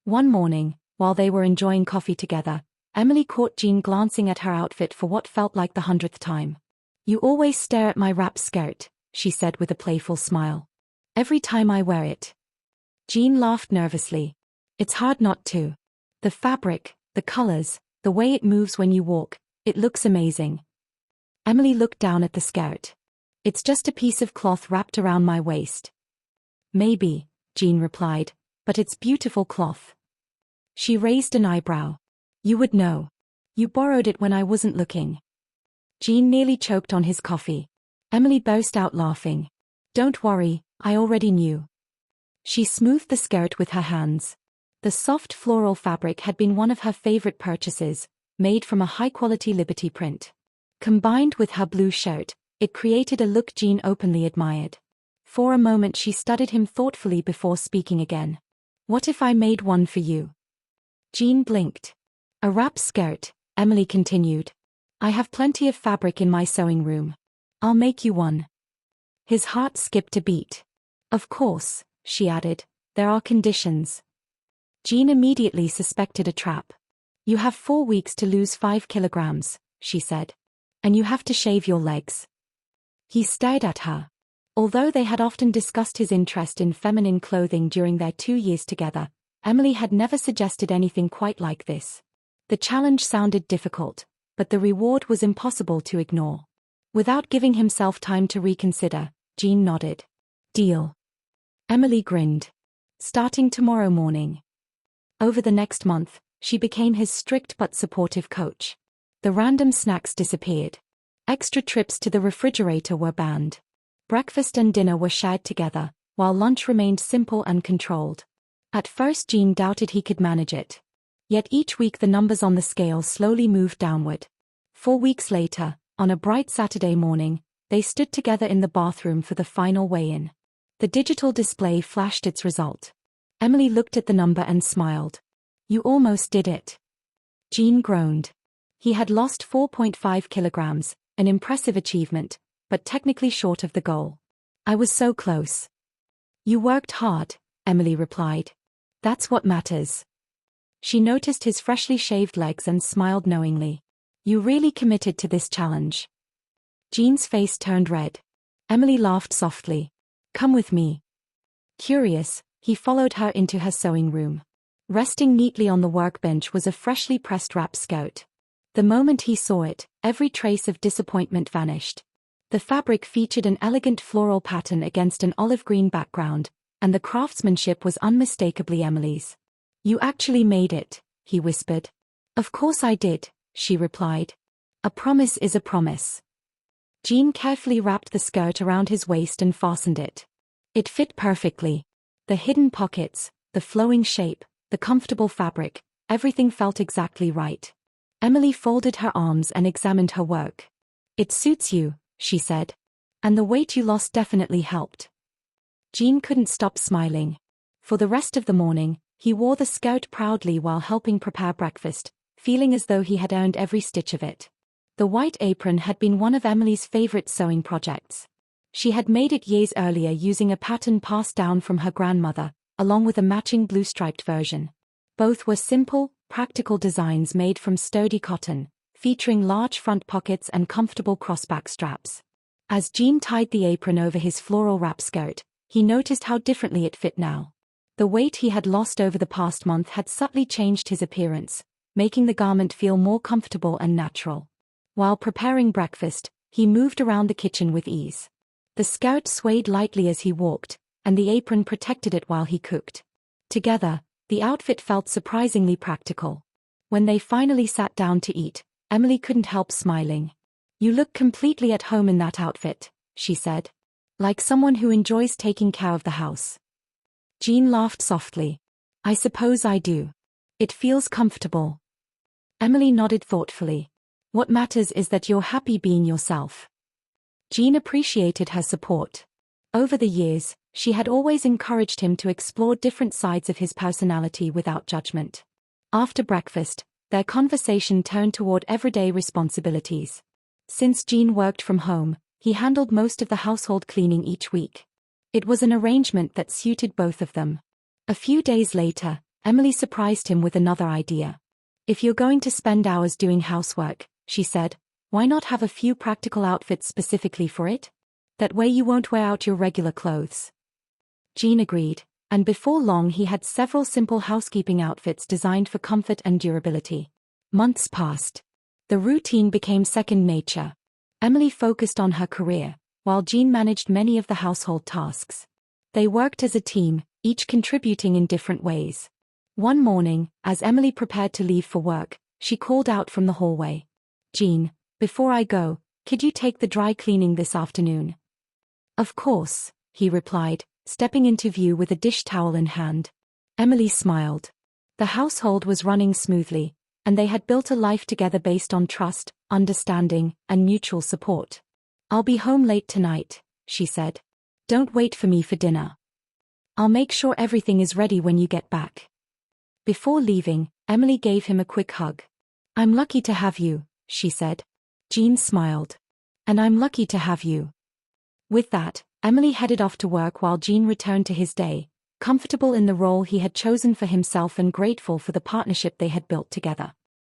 One morning, while they were enjoying coffee together, Emily caught Jean glancing at her outfit for what felt like the 100th time. "You always stare at my wrap skirt," she said with a playful smile. "Every time I wear it." Jean laughed nervously. "It's hard not to. The fabric, the colors, the way it moves when you walk, it looks amazing." Emily looked down at the skirt. "It's just a piece of cloth wrapped around my waist." "Maybe," Jean replied, "but it's beautiful cloth." She raised an eyebrow. "You would know. You borrowed it when I wasn't looking." Jean nearly choked on his coffee. Emily burst out laughing. "Don't worry, I already knew." She smoothed the skirt with her hands. The soft floral fabric had been one of her favorite purchases, made from a high-quality Liberty print. Combined with her blue shirt, it created a look Jean openly admired. For a moment she studied him thoughtfully before speaking again. "What if I made one for you?" Jean blinked. "A wrap skirt," Emily continued. "I have plenty of fabric in my sewing room. I'll make you one." His heart skipped a beat. "Of course," she added, "there are conditions." Jean immediately suspected a trap. "You have 4 weeks to lose 5 kilograms, she said. "And you have to shave your legs." He stared at her. Although they had often discussed his interest in feminine clothing during their 2 years together, Emily had never suggested anything quite like this. The challenge sounded difficult, but the reward was impossible to ignore. Without giving himself time to reconsider, Jean nodded. "Deal." Emily grinned. "Starting tomorrow morning." Over the next month, she became his strict but supportive coach. The random snacks disappeared. Extra trips to the refrigerator were banned. Breakfast and dinner were shared together, while lunch remained simple and controlled. At first Jean doubted he could manage it. Yet each week the numbers on the scale slowly moved downward. 4 weeks later, on a bright Saturday morning, they stood together in the bathroom for the final weigh-in. The digital display flashed its result. Emily looked at the number and smiled. "You almost did it." Jean groaned. He had lost 4.5 kilograms, an impressive achievement, but technically short of the goal. "I was so close." "You worked hard," Emily replied. "That's what matters." She noticed his freshly shaved legs and smiled knowingly. "You really committed to this challenge." Jean's face turned red. Emily laughed softly. "Come with me." Curious, he followed her into her sewing room. Resting neatly on the workbench was a freshly pressed wrap skirt. The moment he saw it, every trace of disappointment vanished. The fabric featured an elegant floral pattern against an olive green background, and the craftsmanship was unmistakably Emily's. "You actually made it," he whispered. "Of course I did," she replied. "A promise is a promise." Jean carefully wrapped the skirt around his waist and fastened it. It fit perfectly. The hidden pockets, the flowing shape, the comfortable fabric, everything felt exactly right. Emily folded her arms and examined her work. "It suits you," she said. "And the weight you lost definitely helped." Jean couldn't stop smiling. For the rest of the morning, he wore the skirt proudly while helping prepare breakfast, feeling as though he had earned every stitch of it. The white apron had been one of Emily's favorite sewing projects. She had made it years earlier using a pattern passed down from her grandmother, along with a matching blue-striped version. Both were simple, practical designs made from sturdy cotton, featuring large front pockets and comfortable crossback straps. As Jean tied the apron over his floral wrap skirt, he noticed how differently it fit now. The weight he had lost over the past month had subtly changed his appearance, making the garment feel more comfortable and natural. While preparing breakfast, he moved around the kitchen with ease. The skirt swayed lightly as he walked, and the apron protected it while he cooked. Together, the outfit felt surprisingly practical. When they finally sat down to eat, Emily couldn't help smiling. "You look completely at home in that outfit," she said. "Like someone who enjoys taking care of the house." Jean laughed softly. "I suppose I do. It feels comfortable." Emily nodded thoughtfully. "What matters is that you're happy being yourself." Jean appreciated her support. Over the years, she had always encouraged him to explore different sides of his personality without judgment. After breakfast, their conversation turned toward everyday responsibilities. Since Jean worked from home, he handled most of the household cleaning each week. It was an arrangement that suited both of them. A few days later, Emily surprised him with another idea. If you're going to spend hours doing housework, she said, why not have a few practical outfits specifically for it? That way you won't wear out your regular clothes. Jean agreed, and before long he had several simple housekeeping outfits designed for comfort and durability. Months passed. The routine became second nature. Emily focused on her career, while Jean managed many of the household tasks. They worked as a team, each contributing in different ways. One morning, as Emily prepared to leave for work, she called out from the hallway. Jean, before I go, could you take the dry cleaning this afternoon? Of course, he replied, stepping into view with a dish towel in hand. Emily smiled. The household was running smoothly, and they had built a life together based on trust, understanding, and mutual support. I'll be home late tonight, she said. Don't wait for me for dinner. I'll make sure everything is ready when you get back. Before leaving, Emily gave him a quick hug. I'm lucky to have you, she said. Jean smiled. And I'm lucky to have you. With that, Emily headed off to work while Jean returned to his day, comfortable in the role he had chosen for himself and grateful for the partnership they had built together.